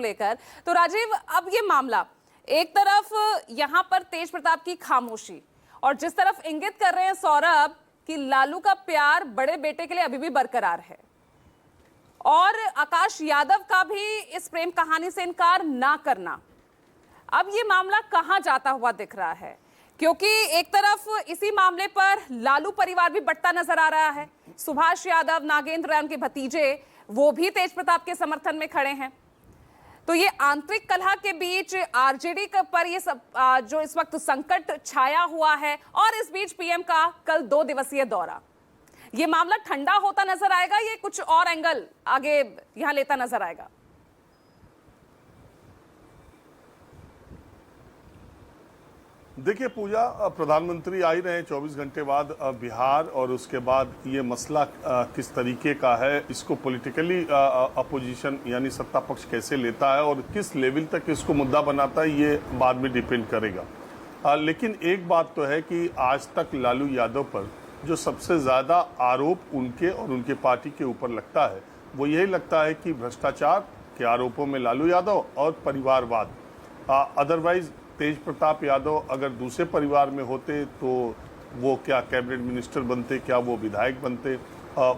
को लेकर। तो राजीव, अब ये मामला एक तरफ यहां पर तेज प्रताप की खामोशी, और जिस तरफ इंगित कर रहे हैं सौरभ कि लालू का प्यार बड़े बेटे के लिए अभी भी बरकरार है, और आकाश यादव का भी इस प्रेम कहानी से इनकार ना करना, अब ये मामला कहां जाता हुआ दिख रहा है? क्योंकि एक तरफ इसी मामले पर लालू परिवार भी बढ़ता नजर आ रहा है। सुभाष यादव, नागेंद्र राय, उनके भतीजे, वो भी तेज प्रताप के समर्थन में खड़े हैं। तो ये आंतरिक कलह के बीच आरजेडी पर ये सब जो इस वक्त संकट छाया हुआ है, और इस बीच पीएम का कल 2 दिवसीय दौरा, ये मामला ठंडा होता नजर आएगा, ये कुछ और एंगल आगे यहां लेता नजर आएगा? देखिए पूजा, प्रधानमंत्री आ ही रहे हैं 24 घंटे बाद बिहार, और उसके बाद ये मसला किस तरीके का है, इसको पॉलिटिकली अपोजिशन यानी सत्ता पक्ष कैसे लेता है और किस लेवल तक इसको मुद्दा बनाता है, ये बाद में डिपेंड करेगा। लेकिन एक बात तो है कि आज तक लालू यादव पर जो सबसे ज़्यादा आरोप उनके और उनके पार्टी के ऊपर लगता है, वो यही लगता है कि भ्रष्टाचार के आरोपों में लालू यादव और परिवारवाद। अदरवाइज तेज प्रताप यादव अगर दूसरे परिवार में होते तो वो क्या कैबिनेट मिनिस्टर बनते, क्या वो विधायक बनते?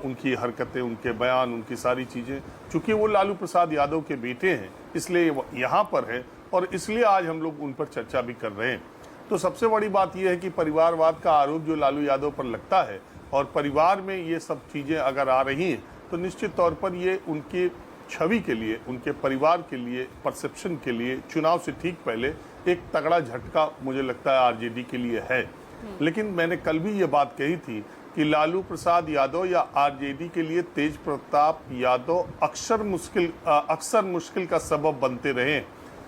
उनकी हरकतें, उनके बयान, उनकी सारी चीज़ें, चूँकि वो लालू प्रसाद यादव के बेटे हैं इसलिए यहाँ पर है, और इसलिए आज हम लोग उन पर चर्चा भी कर रहे हैं। तो सबसे बड़ी बात यह है कि परिवारवाद का आरोप जो लालू यादव पर लगता है, और परिवार में ये सब चीज़ें अगर आ रही हैं, तो निश्चित तौर पर ये उनके छवि के लिए, उनके परिवार के लिए, परसेप्शन के लिए चुनाव से ठीक पहले एक तगड़ा झटका मुझे लगता है आरजेडी के लिए है। लेकिन मैंने कल भी ये बात कही थी कि लालू प्रसाद यादव या आरजेडी के लिए तेज प्रताप यादव अक्सर मुश्किल का सबब बनते रहे।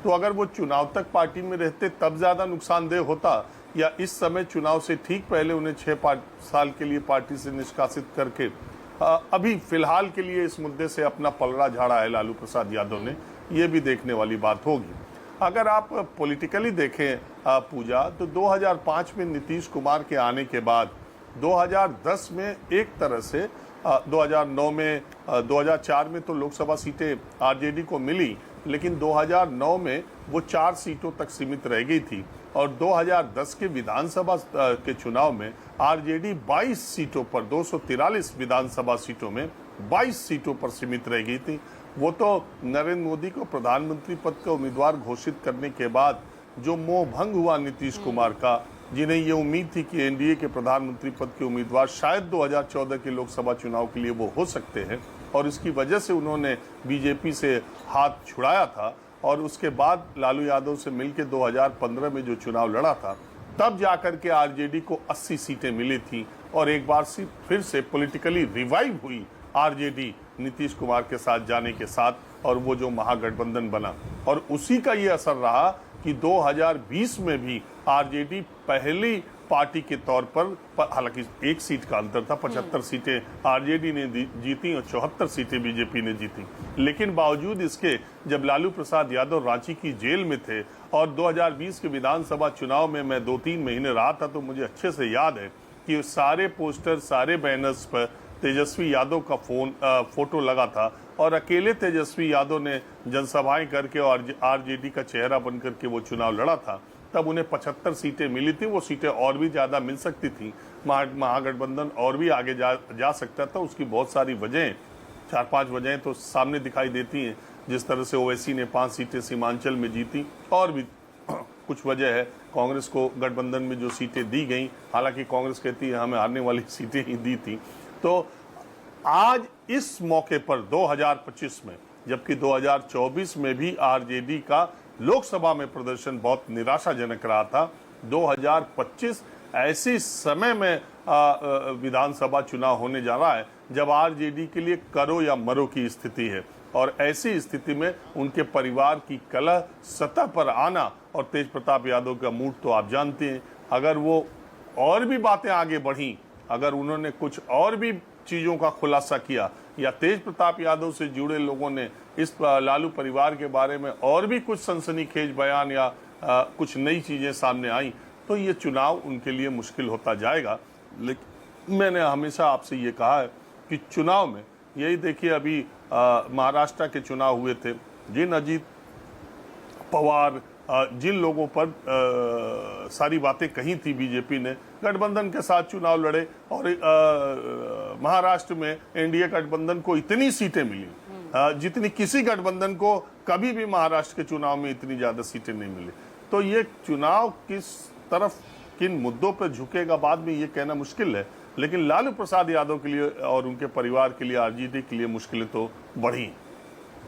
तो अगर वो चुनाव तक पार्टी में रहते तब ज़्यादा नुकसानदेह होता, या इस समय चुनाव से ठीक पहले उन्हें 6 साल के लिए पार्टी से निष्कासित करके अभी फिलहाल के लिए इस मुद्दे से अपना पलड़ा झाड़ा है लालू प्रसाद यादव ने, ये भी देखने वाली बात होगी। अगर आप पॉलिटिकली देखें पूजा, तो 2005 में नीतीश कुमार के आने के बाद 2010 में एक तरह से 2009 में 2004 में तो लोकसभा सीटें आरजेडी को मिली, लेकिन 2009 में वो 4 सीटों तक सीमित रह गई थी, और 2010 के विधानसभा के चुनाव में आरजेडी 22 सीटों पर, 243 विधानसभा सीटों में 22 सीटों पर सीमित रह गई थी। वो तो नरेंद्र मोदी को प्रधानमंत्री पद का उम्मीदवार घोषित करने के बाद जो मोह भंग हुआ नीतीश कुमार का, जिन्हें ये उम्मीद थी कि एनडीए के प्रधानमंत्री पद के उम्मीदवार शायद 2014 के लोकसभा चुनाव के लिए वो हो सकते हैं, और इसकी वजह से उन्होंने बीजेपी से हाथ छुड़ाया था, और उसके बाद लालू यादव से मिलकर 2015 में जो चुनाव लड़ा था, तब जाकर के आरजेडी को 80 सीटें मिली थी, और एक बार फिर से पॉलिटिकली रिवाइव हुई आरजेडी नीतीश कुमार के साथ जाने के साथ, और वो जो महागठबंधन बना, और उसी का ये असर रहा कि 2020 में भी आरजेडी पहली पार्टी के तौर पर, हालांकि 1 सीट का अंतर था, 75 सीटें आरजेडी ने जीती और 74 सीटें बीजेपी ने जीती, लेकिन बावजूद इसके जब लालू प्रसाद यादव रांची की जेल में थे, और 2020 के विधानसभा चुनाव में मैं 2-3 महीने रहा था, तो मुझे अच्छे से याद है कि सारे पोस्टर, सारे बैनर्स पर तेजस्वी यादव का फोटो लगा था, और अकेले तेजस्वी यादव ने जनसभाएं करके और आरजेडी का चेहरा बनकर के वो चुनाव लड़ा था। तब उन्हें 75 सीटें मिली थी, वो सीटें और भी ज़्यादा मिल सकती थी, महागठबंधन और भी आगे जा सकता था। उसकी बहुत सारी वजहें, 4-5 वजहें तो सामने दिखाई देती हैं, जिस तरह से ओवैसी ने 5 सीटें सीमांचल में जीती, और भी कुछ वजह है। कांग्रेस को गठबंधन में जो सीटें दी गई, हालांकि कांग्रेस कहती है हमें हारने वाली सीटें ही दी थी। तो आज इस मौके पर 2025 में, जबकि 2024 में भी आरजेडी का लोकसभा में प्रदर्शन बहुत निराशाजनक रहा था, 2025 ऐसे समय में विधानसभा चुनाव होने जा रहा है जब आरजेडी के लिए करो या मरो की स्थिति है, और ऐसी स्थिति में उनके परिवार की कलह सतह पर आना, और तेज प्रताप यादव का मूड तो आप जानते हैं। अगर वो और भी बातें आगे बढ़ी, अगर उन्होंने कुछ और भी चीज़ों का खुलासा किया, या तेज प्रताप यादव से जुड़े लोगों ने इस लालू परिवार के बारे में और भी कुछ सनसनीखेज बयान या कुछ नई चीज़ें सामने आई, तो ये चुनाव उनके लिए मुश्किल होता जाएगा। लेकिन मैंने हमेशा आपसे ये कहा है कि चुनाव में, यही देखिए अभी महाराष्ट्र के चुनाव हुए थे, जिन अजीत पवार, जिन लोगों पर सारी बातें कही थी बीजेपी ने, गठबंधन के साथ चुनाव लड़े और महाराष्ट्र में एनडीए गठबंधन को इतनी सीटें मिली जितनी किसी गठबंधन को कभी भी महाराष्ट्र के चुनाव में इतनी ज्यादा सीटें नहीं मिली। तो ये चुनाव किस तरफ किन मुद्दों पर झुकेगा बाद में ये कहना मुश्किल है, लेकिन लालू प्रसाद यादव के लिए और उनके परिवार के लिए, आरजेडी के लिए मुश्किलें तो बढ़ी।